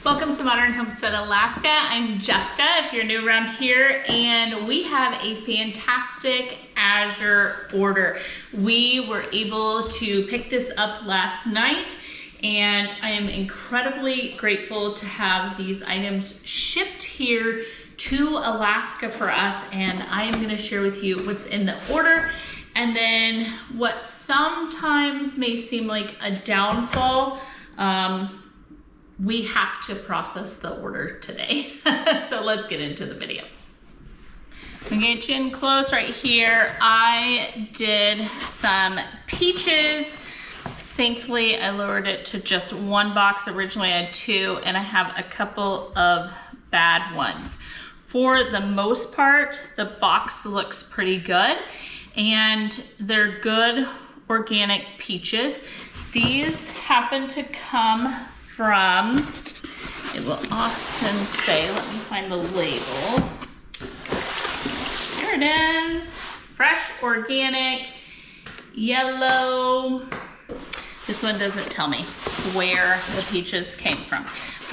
Welcome to Modern Homestead, Alaska. I'm Jessica, if you're new around here, and we have a fantastic Azure order. We were able to pick this up last night, and I am incredibly grateful to have these items shipped here to Alaska for us, and I am going to share with you what's in the order, and then what sometimes may seem like a downfall. We have to process the order today. So let's get into the video. I'm gonna get you in close right here. I did some peaches. Thankfully, I lowered it to just one box. Originally I had two, and I have a couple of bad ones. For the most part, the box looks pretty good, and they're good organic peaches. These happen to come from, it will often say, let me find the label. Here it is, fresh, organic, yellow. This one doesn't tell me where the peaches came from.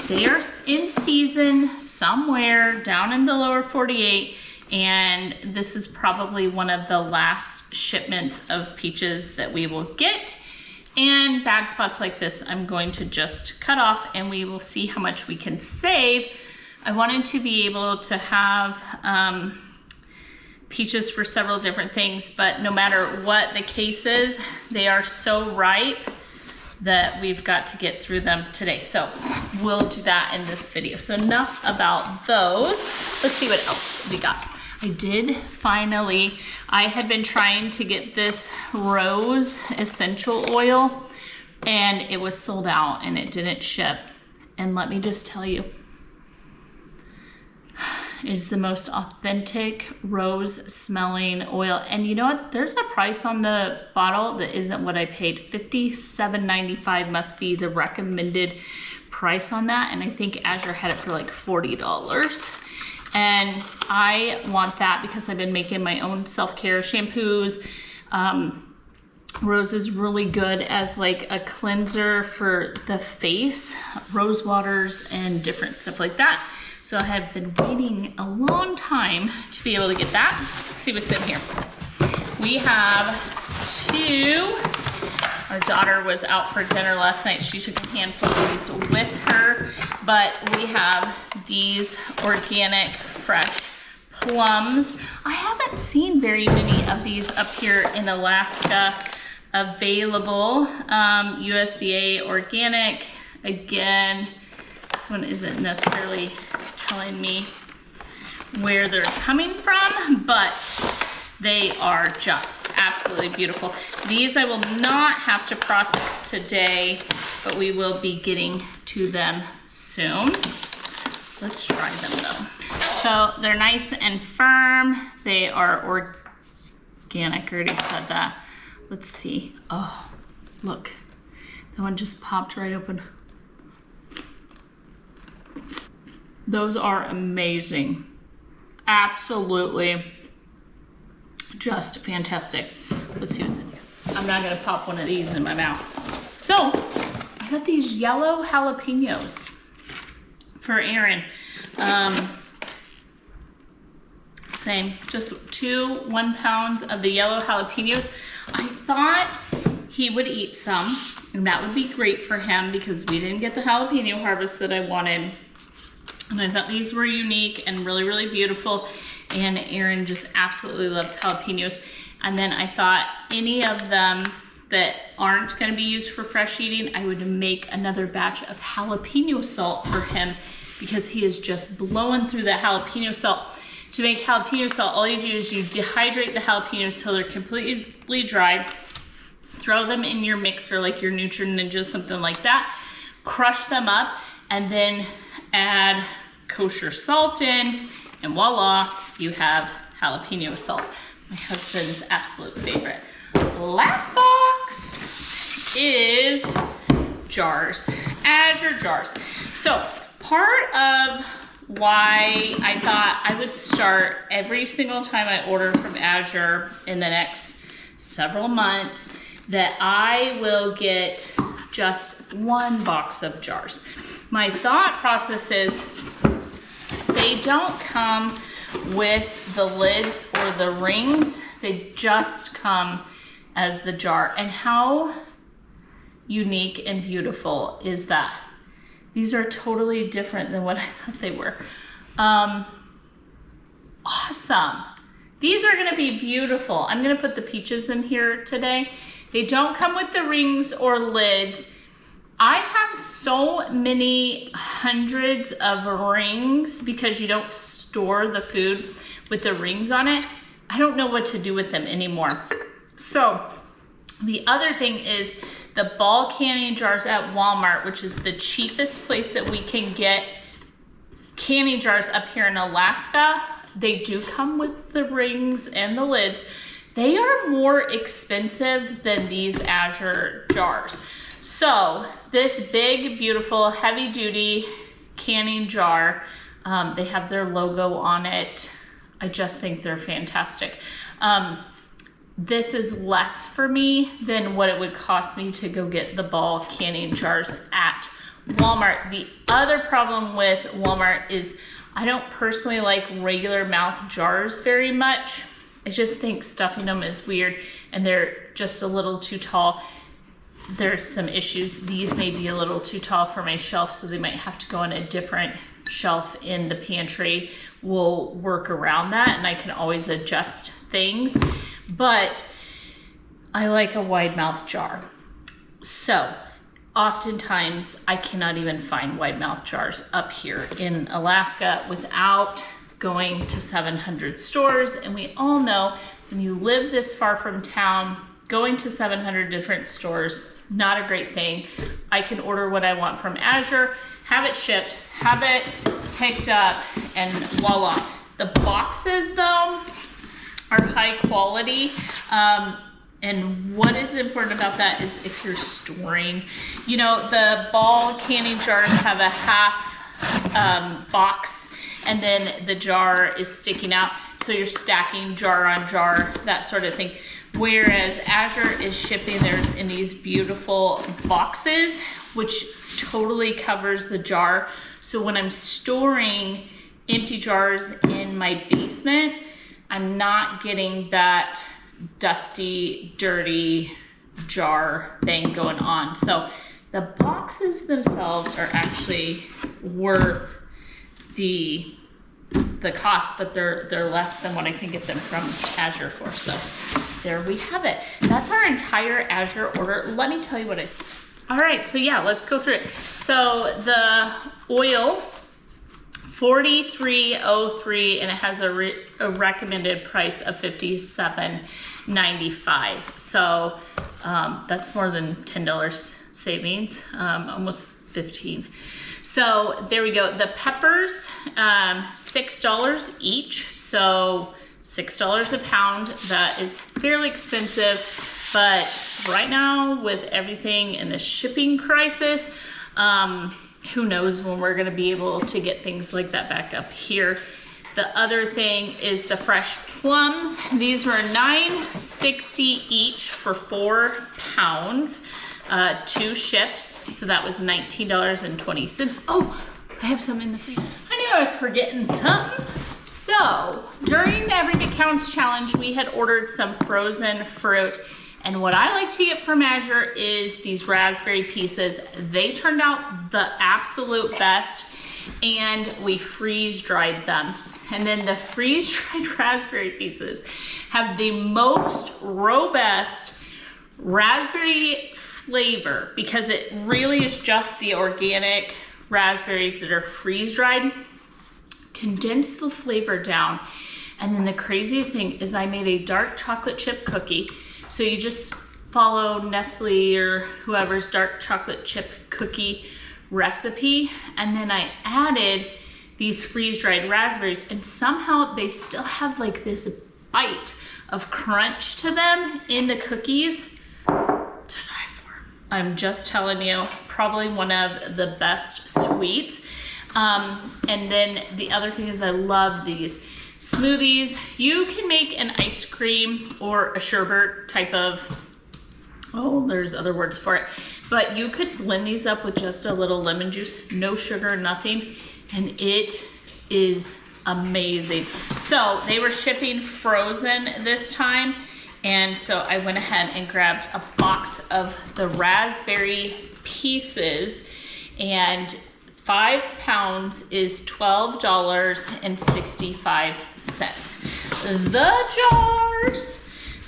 They are in season somewhere down in the lower 48, and this is probably one of the last shipments of peaches that we will get. And bad spots like this, I'm going to just cut off, and we will see how much we can save. I wanted to be able to have peaches for several different things, but no matter what the case is, they are so ripe that we've got to get through them today. So we'll do that in this video. So enough about those. Let's see what else we got. I did finally, I had been trying to get this rose essential oil, and it was sold out and it didn't ship. And let me just tell you, it's the most authentic rose smelling oil. And you know what? There's a price on the bottle that isn't what I paid. $57.95 must be the recommended price on that. And I think Azure had it for like $40. And I want that because I've been making my own self-care shampoos. Rose is really good as like a cleanser for the face, rose waters and different stuff like that. So I have been waiting a long time to be able to get that. Let's see what's in here. We have two. Our daughter was out for dinner last night. She took a handful of these with her, but we have these organic fresh plums. I haven't seen very many of these up here in Alaska available. USDA organic. Again, this one isn't necessarily telling me where they're coming from, but they are just absolutely beautiful. These I will not have to process today, but we will be getting to them soon. Let's try them though. So they're nice and firm. They are organic, I already said that. Let's see. Oh, look, that one just popped right open. Those are amazing. Absolutely just fantastic. Let's see what's in here. I'm not gonna pop one of these in my mouth. So I got these yellow jalapenos for Aaron. Same, just 2 1-pounds of the yellow jalapenos. I thought he would eat some, and that would be great for him because we didn't get the jalapeno harvest that I wanted. And I thought these were unique and really, really beautiful. And Aaron just absolutely loves jalapenos. And then I thought any of them that aren't gonna be used for fresh eating, I would make another batch of jalapeno salt for him because he is just blowing through the jalapeno salt. To make jalapeno salt, all you do is you dehydrate the jalapenos till they're completely dry, throw them in your mixer like your Nutri-Ninja, something like that, crush them up, and then add kosher salt in, and voila, you have jalapeno salt. My husband's absolute favorite. Last box is jars, Azure jars. So part of why I thought I would start every single time I order from Azure in the next several months that I will get just one box of jars. My thought process is they don't come with the lids or the rings. They just come as the jar. And how unique and beautiful is that? These are totally different than what I thought they were. Awesome. These are gonna be beautiful. I'm gonna put the peaches in here today. They don't come with the rings or lids. I have so many hundreds of rings because you don't store the food with the rings on it. I don't know what to do with them anymore. So the other thing is the ball canning jars at Walmart, which is the cheapest place that we can get canning jars up here in Alaska. They do come with the rings and the lids. They are more expensive than these Azure jars. So this big, beautiful, heavy duty canning jar, they have their logo on it. I just think they're fantastic. This is less for me than what it would cost me to go get the ball canning jars at Walmart. The other problem with Walmart is I don't personally like regular mouth jars very much. I just think stuffing them is weird and they're just a little too tall. There's some issues. These may be a little too tall for my shelf, so they might have to go on a different shelf in the pantry. We'll work around that and I can always adjust things, but I like a wide mouth jar. So oftentimes I cannot even find wide mouth jars up here in Alaska without going to 700 stores. And we all know when you live this far from town, going to 700 different stores, not a great thing. I can order what I want from Azure, have it shipped, have it picked up, and voila. The boxes though are high quality. And what is important about that is if you're storing, you know, the ball canning jars have a half box and then the jar is sticking out. So you're stacking jar on jar, that sort of thing. Whereas Azure is shipping theirs in these beautiful boxes, which totally covers the jar. So when I'm storing empty jars in my basement, I'm not getting that dusty, dirty jar thing going on. So the boxes themselves are actually worth the cost, but they're less than what I can get them from Azure for. So there we have it. That's our entire Azure order. Let me tell you what I see. All right, so yeah, let's go through it. So the oil, $43.03, and it has a recommended price of $57.95. So that's more than $10 savings, almost 15. So there we go. The peppers, $6 each, so $6 a pound. That is fairly expensive, but right now with everything in the shipping crisis, who knows when we're gonna be able to get things like that back up here. The other thing is the fresh plums. These were $9.60 each for 4 pounds, 2 shipped. So that was $19.20. Oh, I have some in the freezer. I knew I was forgetting something. So during the Every Bit Counts challenge, we had ordered some frozen fruit. And what I like to get from Azure is these raspberry pieces. They turned out the absolute best, and we freeze dried them. And then the freeze dried raspberry pieces have the most robust raspberry flavor because it really is just the organic raspberries that are freeze dried. Condense the flavor down. And then the craziest thing is I made a dark chocolate chip cookie. So you just follow Nestle or whoever's dark chocolate chip cookie recipe. And then I added these freeze-dried raspberries, and somehow they still have like this bite of crunch to them in the cookies. To die for. I'm just telling you, probably one of the best sweets. And then the other thing is I love these smoothies. You can make an ice cream or a sherbet type of Oh, there's other words for it. But you could blend these up with just a little lemon juice, no sugar, nothing, and it is amazing. So they were shipping frozen this time, and so I went ahead and grabbed a box of the raspberry pieces, and 5 pounds is $12.65.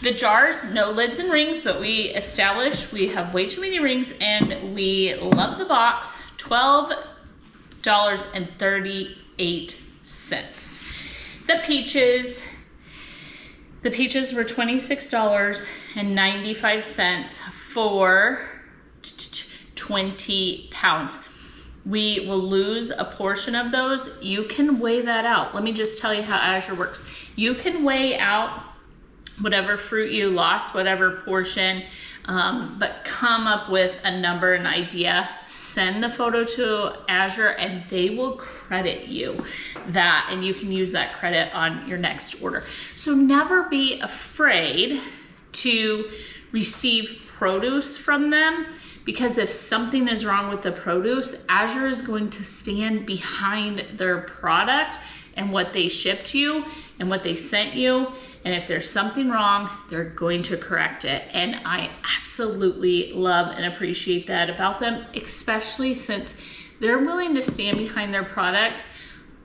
The jars, no lids and rings, but we established we have way too many rings and we love the box, $12.38. The peaches were $26.95 for 20 pounds. We will lose a portion of those. You can weigh that out. Let me just tell you how Azure works. You can weigh out whatever fruit you lost, whatever portion, but come up with a number, an idea, send the photo to Azure and they will credit you that, and you can use that credit on your next order. So never be afraid to receive produce from them, because if something is wrong with the produce, Azure is going to stand behind their product and what they shipped you and what they sent you. And if there's something wrong, they're going to correct it. And I absolutely love and appreciate that about them, especially since they're willing to stand behind their product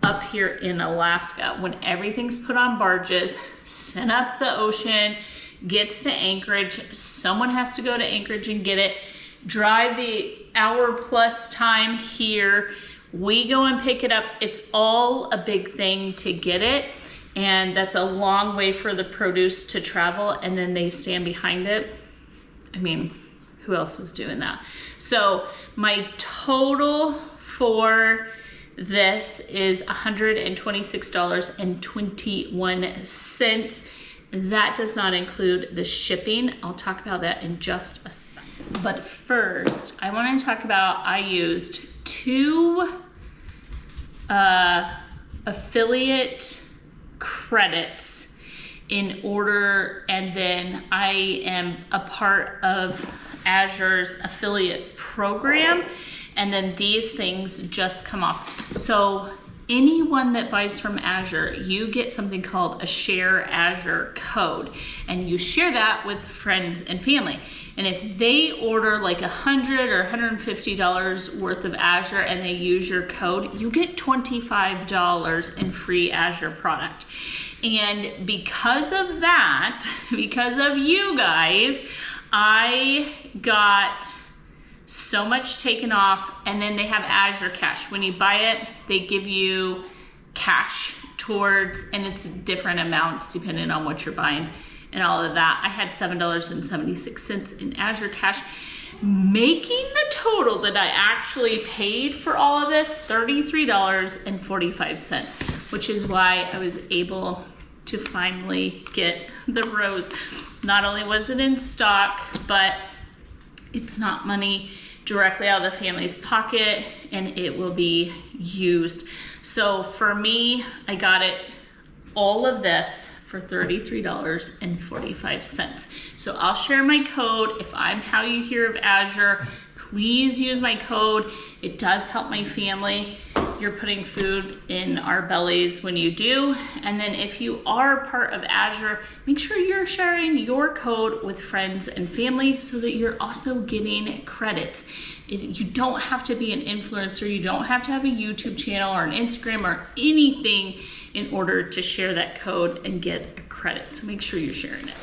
up here in Alaska. When everything's put on barges, sent up the ocean, gets to Anchorage, someone has to go to Anchorage and get it, drive the hour plus time here, we go and pick it up. It's all a big thing to get it, and that's a long way for the produce to travel, and then they stand behind it. I mean, who else is doing that? So my total for this is $126.21. That does not include the shipping. I'll talk about that in just a second. But first, I want to talk about, I used 2 affiliate credits in order, and then I am a part of Azure's affiliate program, and then these things just come off. So anyone that buys from Azure, you get something called a Share Azure code, and you share that with friends and family. And if they order like $100 or $150 worth of Azure and they use your code, you get $25 in free Azure product. And because of that, because of you guys, I got so much taken off. And then they have Azure Cash. When you buy it, they give you cash towards, and it's different amounts depending on what you're buying and all of that. I had $7.76 in Azure Cash, making the total that I actually paid for all of this $33.45, which is why I was able to finally get the rose. Not only was it in stock, but it's not money directly out of the family's pocket, and it will be used. So for me, I got it, all of this, for $33.45. So I'll share my code. If I'm how you hear of Azure, please use my code. It does help my family. You're putting food in our bellies when you do. And then if you are part of Azure, make sure you're sharing your code with friends and family so that you're also getting credits. You don't have to be an influencer. You don't have to have a YouTube channel or an Instagram or anything in order to share that code and get a credit. So make sure you're sharing it.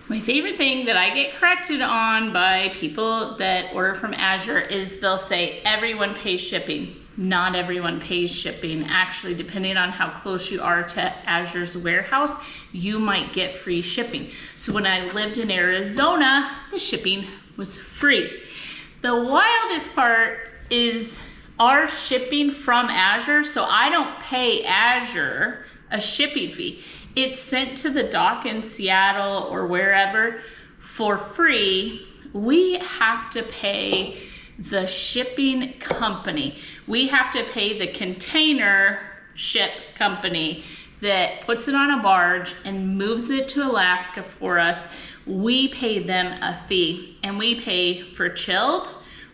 My favorite thing that I get corrected on by people that order from Azure is they'll say everyone pays shipping. Not everyone pays shipping. Actually, depending on how close you are to Azure's warehouse, you might get free shipping. So when I lived in Arizona, the shipping was free. The wildest part is our shipping from Azure, so I don't pay Azure a shipping fee. It's sent to the dock in Seattle or wherever for free. We have to pay the shipping company. We have to pay the container ship company that puts it on a barge and moves it to Alaska for us. we pay them a fee, and we pay for chilled,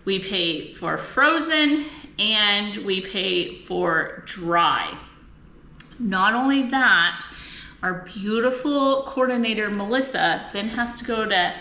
we pay for frozen, and we pay for dry. Not only that, our beautiful coordinator, Melissa, then has to go to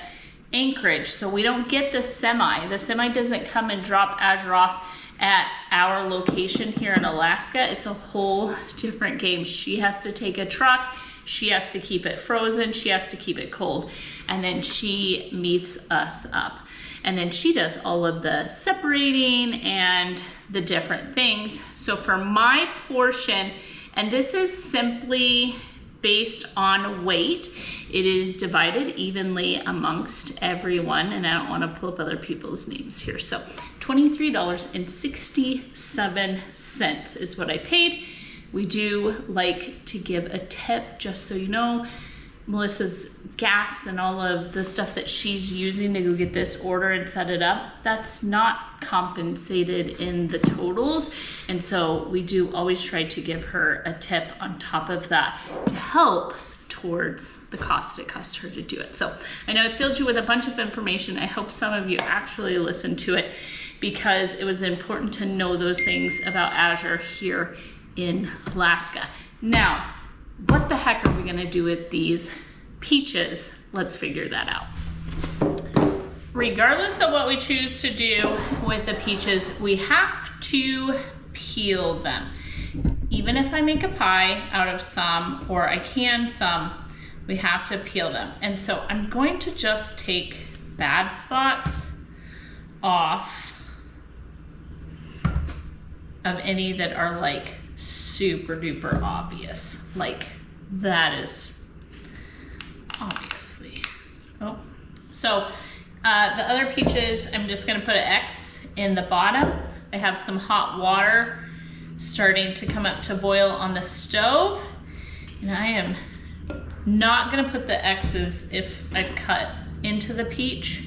Anchorage, so we don't get the semi. The semi doesn't come and drop Azure off at our location here in Alaska. It's a whole different game. She has to take a truck, she has to keep it frozen, she has to keep it cold, and then she meets us up. And then she does all of the separating and the different things. So for my portion, and this is simply based on weight, it is divided evenly amongst everyone, and I don't want to pull up other people's names here. So $23.67 is what I paid. We do like to give a tip, just so you know. Melissa's gas and all of the stuff that she's using to go get this order and set it up, that's not compensated in the totals. And so we do always try to give her a tip on top of that to help towards the cost it cost her to do it. So I know I filled you with a bunch of information. I hope some of you actually listened to it, because it was important to know those things about Azure here in Alaska. Now, what the heck are we gonna do with these peaches? Let's figure that out. Regardless of what we choose to do with the peaches, we have to peel them. Even if I make a pie out of some, or I can some, we have to peel them. And so I'm going to just take bad spots off of any that are like super duper obvious. Like that is obviously. Oh, so the other peaches, I'm just gonna put an X in the bottom. I have some hot water starting to come up to boil on the stove, and I am not gonna put the X's if I've cut into the peach,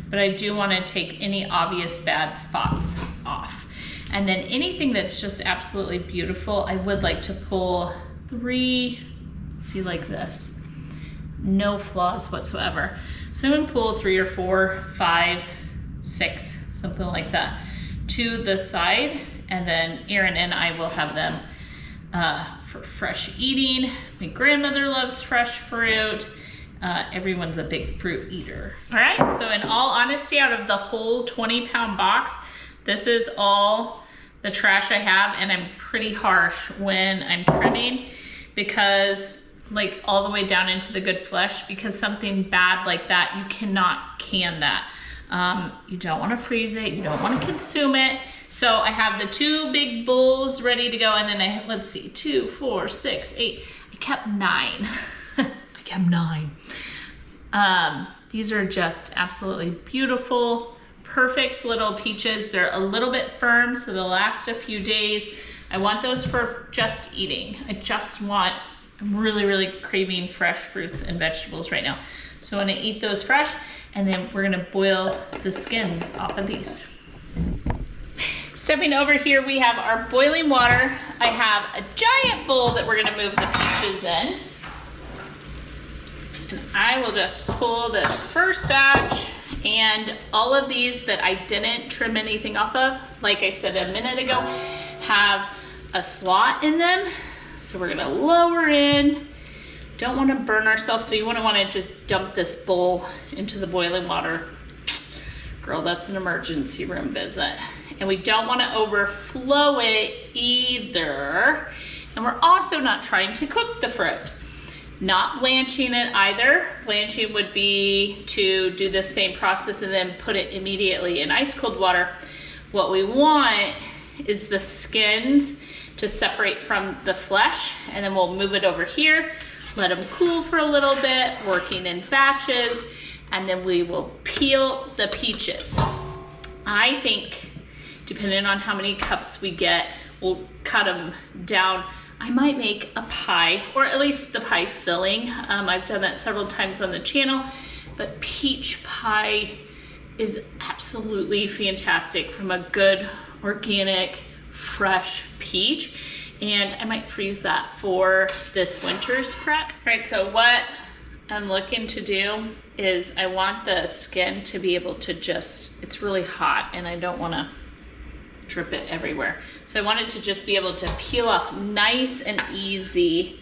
but I do wanna take any obvious bad spots off. And then anything that's just absolutely beautiful, I would like to pull 3, see, like this, no flaws whatsoever. So I'm gonna pull 3 or 4, 5, 6, something like that to the side, and then Erin and I will have them for fresh eating. My grandmother loves fresh fruit. Everyone's a big fruit eater. All right, so in all honesty, out of the whole 20-pound box, this is all the trash I have, and I'm pretty harsh when I'm trimming, because like all the way down into the good flesh, because something bad like that, you cannot can that. You don't want to freeze it, you don't want to consume it. So I have the 2 big bowls ready to go, and then let's see, 2, 4, 6, 8, I kept 9. I kept 9. These are just absolutely beautiful, perfect little peaches. They're a little bit firm, so they'll last a few days. I want those for just eating. I'm really, really craving fresh fruits and vegetables right now. So I'm gonna eat those fresh, and then we're gonna boil the skins off of these. Stepping over here, we have our boiling water. I have a giant bowl that we're gonna move the peaches in. And I will just pull this first batch, and all of these that I didn't trim anything off of, like I said a minute ago, have a slot in them. So we're gonna lower in. Don't wanna burn ourselves, so you wouldn't wanna just dump this bowl into the boiling water. Girl, that's an emergency room visit. And we don't wanna overflow it either. And we're also not trying to cook the fruit. Not blanching it either. Blanching would be to do the same process and then put it immediately in ice cold water. What we want is the skins to separate from the flesh, and then we'll move it over here, let them cool for a little bit, working in batches, and then we will peel the peaches. I think, depending on how many cups we get, we'll cut them down. I might make a pie, or at least the pie filling. I've done that several times on the channel, but peach pie is absolutely fantastic from a good, organic, fresh peach. And I might freeze that for this winter's prep. Right, so what I'm looking to do is I want the skin to be able to just, it's really hot and I don't want to drip it everywhere. So I want it to just be able to peel off nice and easy.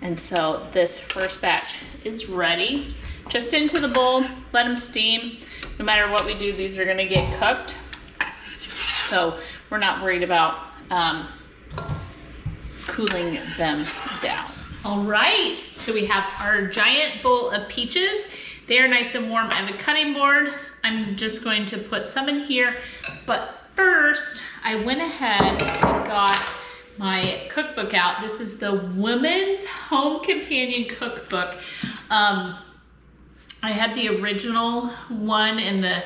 And so this first batch is ready. Just into the bowl, let them steam. No matter what we do, these are gonna get cooked. So we're not worried about cooling them down. All right, so we have our giant bowl of peaches. They're nice and warm. I have a cutting board. I'm just going to put some in here, but first I went ahead and got my cookbook out. This is the Women's Home Companion Cookbook. I had the original one and the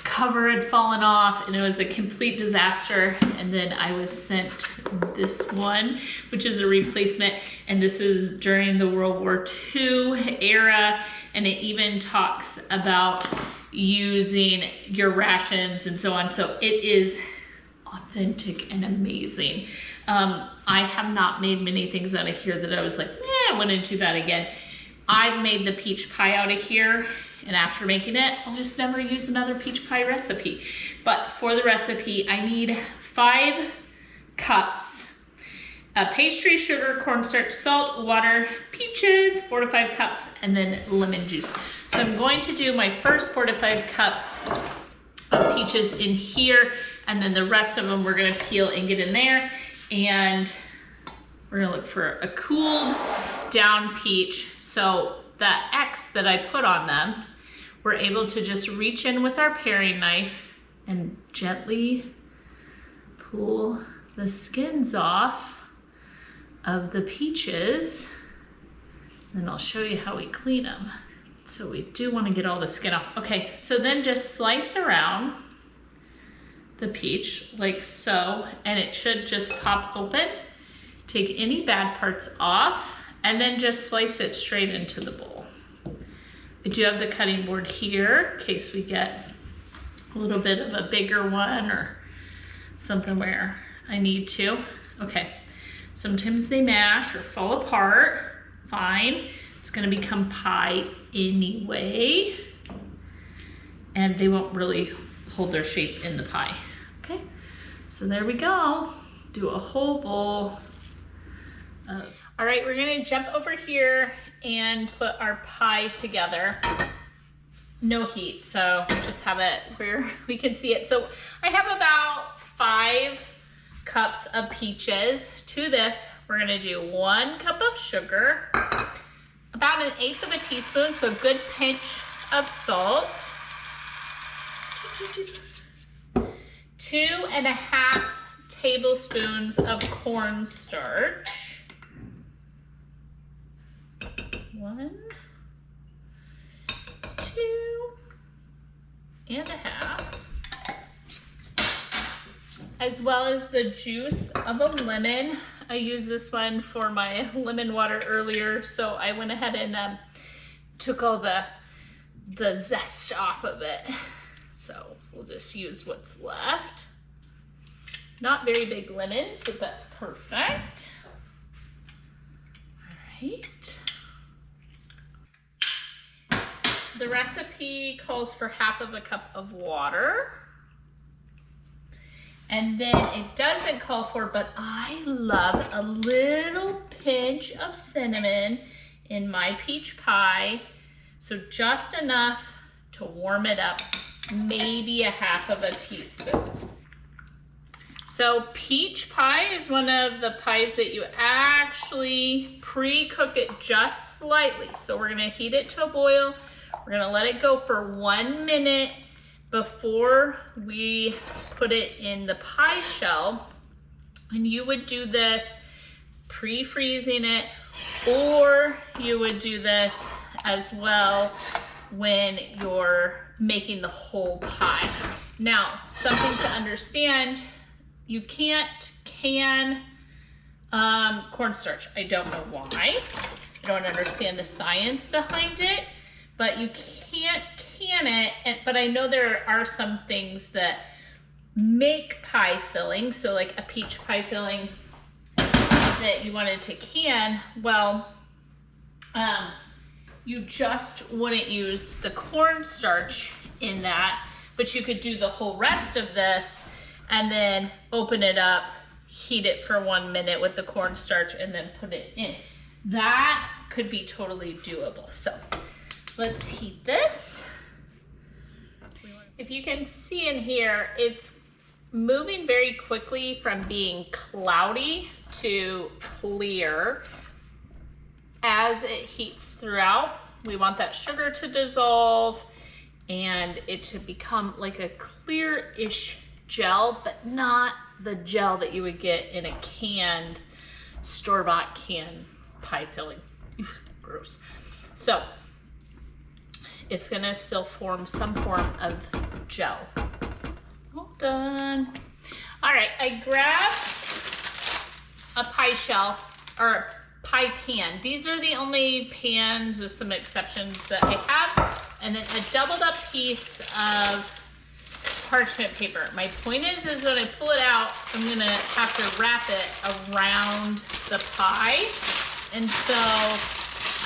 cover had fallen off and it was a complete disaster. And then I was sent this one, which is a replacement. And this is during the World War II era. And it even talks about using your rations and so on. So it is authentic and amazing. I have not made many things out of here that I was like, I wouldn't do that again. I've made the peach pie out of here, and after making it, I'll just never use another peach pie recipe. But for the recipe, I need 5 cups of pastry, sugar, cornstarch, salt, water, peaches, 4 to 5 cups, and then lemon juice. So I'm going to do my first 4 to 5 cups of peaches in here, and then the rest of them we're gonna peel and get in there, and we're gonna look for a cooled down peach. So that X that I put on them, we're able to just reach in with our paring knife and gently pull the skins off of the peaches. Then I'll show you how we clean them. So we do want to get all the skin off. Okay, so then just slice around the peach like so, and it should just pop open. Take any bad parts off, and then just slice it straight into the bowl. I do have the cutting board here in case we get a little bit of a bigger one or something where I need to. Okay, sometimes they mash or fall apart. Fine, it's gonna become pie anyway, and they won't really hold their shape in the pie. Okay, so there we go. Do a whole bowl. All right, we're gonna jump over here and put our pie together. No heat, so just have it where we can see it. So I have about 5 cups of peaches. To this, we're gonna do 1 cup of sugar, about 1/8 of a teaspoon, so a good pinch of salt, 2.5 tablespoons of cornstarch, 1, 2.5, as well as the juice of a lemon. I used this one for my lemon water earlier, so I went ahead and took all the zest off of it. So we'll just use what's left. Not very big lemons, but that's perfect. All right. The recipe calls for 1/2 cup of water. And then it doesn't call for, but I love a little pinch of cinnamon in my peach pie. So just enough to warm it up, maybe 1/2 teaspoon. So peach pie is one of the pies that you actually pre-cook it just slightly. So we're gonna heat it to a boil. We're gonna let it go for 1 minute before we put it in the pie shell. And you would do this pre-freezing it, or you would do this as well when you're making the whole pie. Now, something to understand, you can't can cornstarch. I don't know why. I don't understand the science behind it, but you can't can it. But I know there are some things that make pie filling, so like a peach pie filling that you wanted to can. Well, you just wouldn't use the cornstarch in that, but you could do the whole rest of this and then open it up, heat it for 1 minute with the cornstarch, and then put it in. That could be totally doable. So let's heat this. If you can see in here, it's moving very quickly from being cloudy to clear as it heats throughout. We want that sugar to dissolve and it to become like a clear-ish gel, but not the gel that you would get in a canned, store-bought canned pie filling. Gross. So it's gonna still form some form of gel. All done. All right, I grabbed a pie shell or pie pan. These are the only pans, with some exceptions, that I have. And then a doubled up piece of parchment paper. My point is when I pull it out, I'm gonna have to wrap it around the pie. And so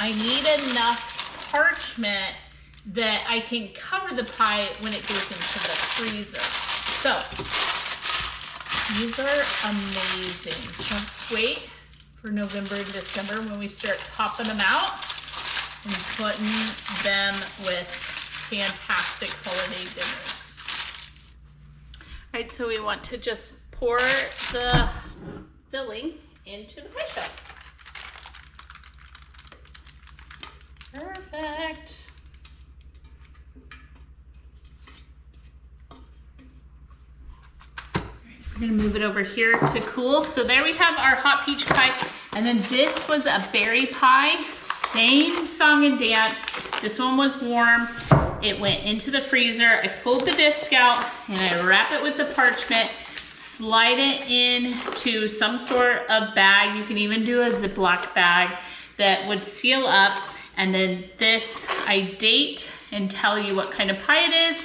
I need enough parchment that I can cover the pie when it goes into the freezer. So these are amazing. Just wait for November and December when we start popping them out and putting them with fantastic holiday dinners. All right, so we want to just pour the filling into the pie shell. Perfect. We're gonna move it over here to cool. So there we have our hot peach pie. And then this was a berry pie, same song and dance. This one was warm. It went into the freezer. I pulled the disc out and I wrap it with the parchment, slide it into some sort of bag. You can even do a Ziploc bag that would seal up. And then this, I date and tell you what kind of pie it is.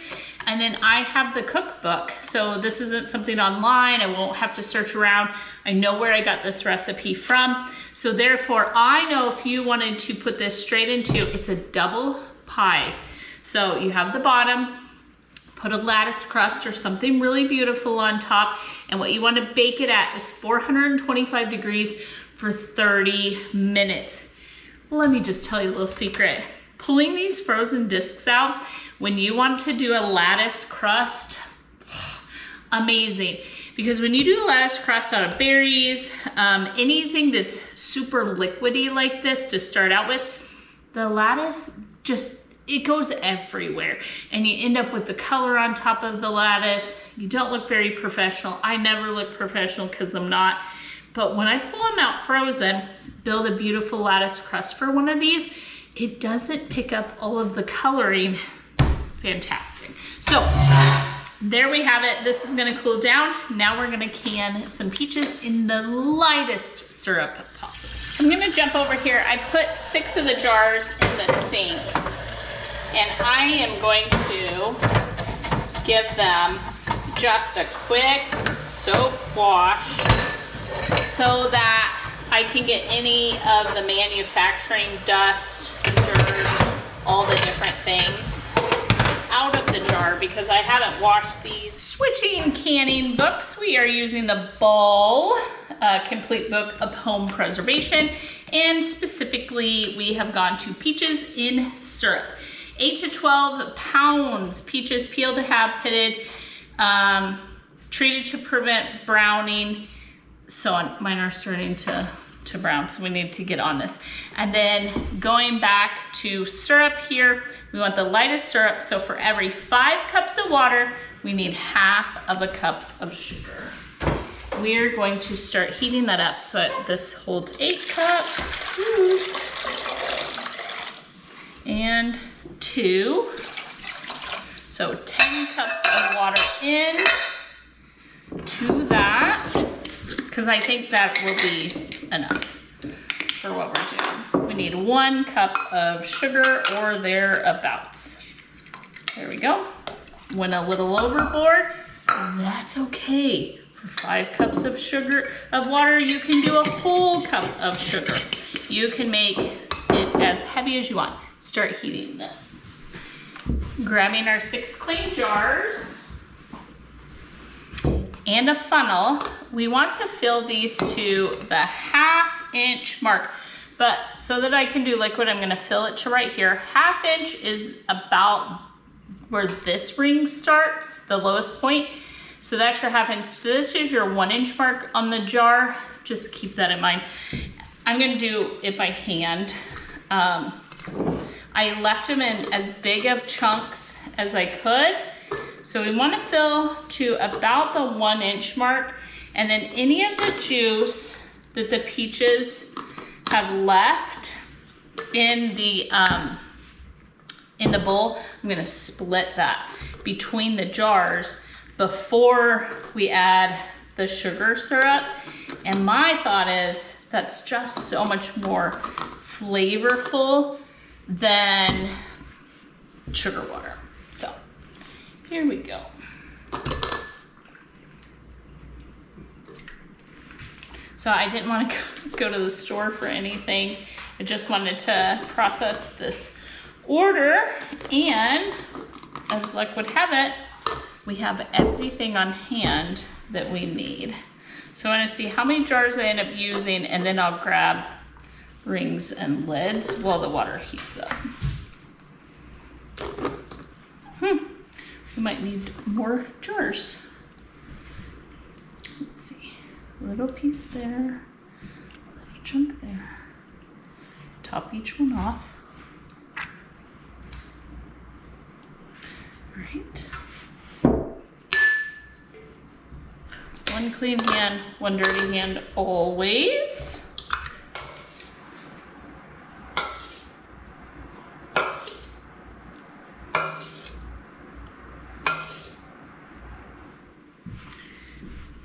And then I have the cookbook. So this isn't something online. I won't have to search around. I know where I got this recipe from. So therefore, I know if you wanted to put this straight into, it's a double pie. So you have the bottom, put a lattice crust or something really beautiful on top. And what you want to bake it at is 425 degrees for 30 minutes. Let me just tell you a little secret. Pulling these frozen discs out, when you want to do a lattice crust, amazing. Because when you do a lattice crust out of berries, anything that's super liquidy like this to start out with, the lattice just, it goes everywhere. And you end up with the color on top of the lattice. You don't look very professional. I never look professional because I'm not. But when I pull them out frozen, build a beautiful lattice crust for one of these, it doesn't pick up all of the coloring. Fantastic. So there we have it. This is gonna cool down. Now we're gonna can some peaches in the lightest syrup possible. I'm gonna jump over here. I put 6 of the jars in the sink, and I am going to give them just a quick soap wash so that I can get any of the manufacturing dust, dirt, all the different things out of the jar, because I haven't washed these. Switching canning books, we are using the Ball Complete Book of Home Preservation, and specifically we have gone to peaches in syrup. 8 to 12 pounds peaches peeled, half pitted, treated to prevent browning. So mine are starting to brown, so we need to get on this. And then going back to syrup here, we want the lightest syrup. So for every 5 cups of water, we need half of a cup of sugar. We're going to start heating that up. So this holds 8 cups. And 2. So 10 cups of water in to that, because I think that will be enough for what we're doing. We need 1 cup of sugar or thereabouts. There we go. Went a little overboard. That's okay. For 5 cups of sugar, of water, you can do a whole cup of sugar. You can make it as heavy as you want. start heating this. Grabbing our 6 clay jars and a funnel, we want to fill these to the 1/2 inch mark. But so that I can do like what I'm gonna fill it to right here, 1/2 inch is about where this ring starts, the lowest point. So that's your 1/2 inch. So this is your 1 inch mark on the jar. Just keep that in mind. I'm gonna do it by hand. I left them in as big of chunks as I could. So we wanna fill to about the 1 inch mark, and then any of the juice that the peaches have left in the bowl, I'm gonna split that between the jars before we add the sugar syrup. And my thought is that's just so much more flavorful than sugar water. So here we go. So I didn't want to go to the store for anything. I just wanted to process this order, and as luck would have it, we have everything on hand that we need. So I want to see how many jars I end up using, and then I'll grab rings and lids while the water heats up. We might need more jars. Let's see, a little piece there, a little chunk there. Top each one off. All right. One clean hand, one dirty hand always.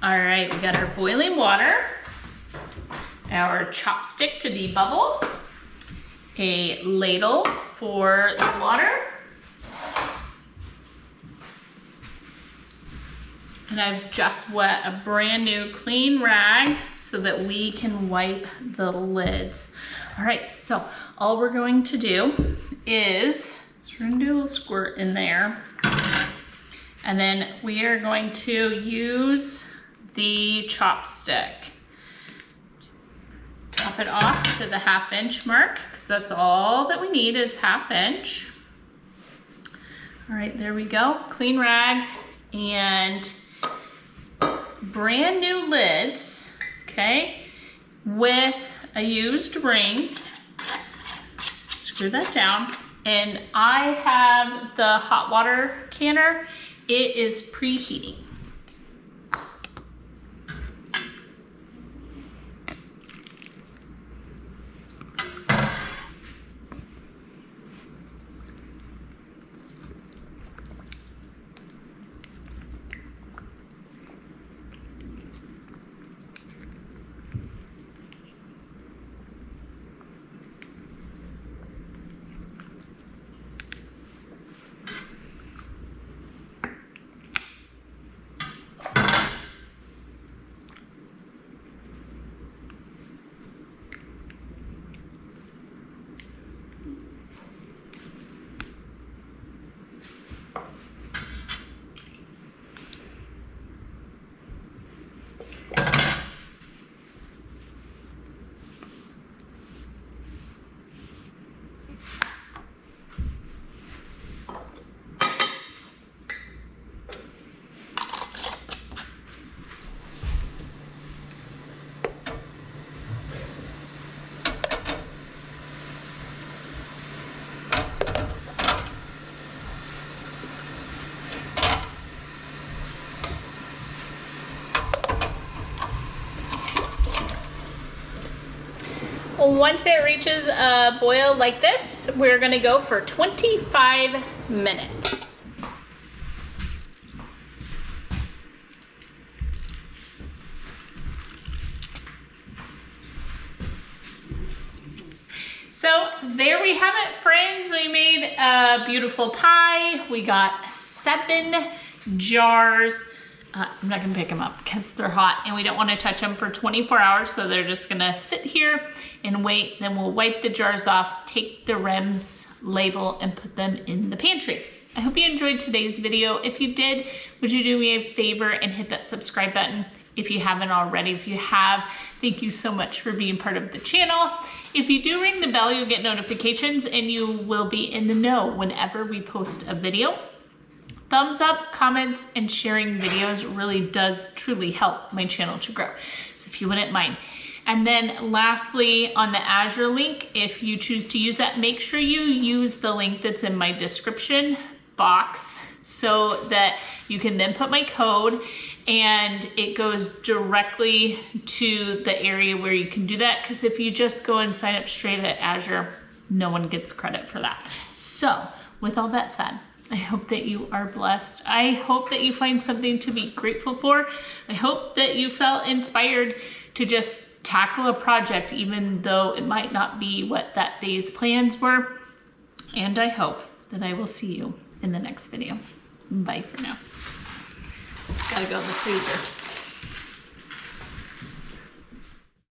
All right, we got our boiling water, our chopstick to debubble, a ladle for the water, and I've just wet a brand new clean rag so that we can wipe the lids. All right, so all we're going to do is, we're gonna do a little squirt in there, and then we are going to use the chopstick. Top it off to the 1/2 inch mark, because that's all that we need is 1/2 inch. All right, there we go. Clean rag and brand new lids, okay, with a used ring. Screw that down. And I have the hot water canner. It is preheating. Once it reaches a boil like this, we're gonna go for 25 minutes. So there we have it, friends. We made a beautiful pie. We got 7 jars I'm not gonna pick them up because they're hot and we don't wanna touch them for 24 hours. So they're just gonna sit here and wait. Then we'll wipe the jars off, take the rims, label, and put them in the pantry. I hope you enjoyed today's video. If you did, would you do me a favor and hit that subscribe button if you haven't already? If you have, thank you so much for being part of the channel. If you do ring the bell, you'll get notifications and you will be in the know whenever we post a video. Thumbs up, comments, and sharing videos really does truly help my channel to grow. So if you wouldn't mind. And then lastly, on the Azure link, if you choose to use that, make sure you use the link that's in my description box so that you can then put my code and it goes directly to the area where you can do that. Because if you just go and sign up straight at Azure, no one gets credit for that. So with all that said, I hope that you are blessed. I hope that you find something to be grateful for. I hope that you felt inspired to just tackle a project, even though it might not be what that day's plans were. And I hope that I will see you in the next video. Bye for now. Just gotta go in the freezer.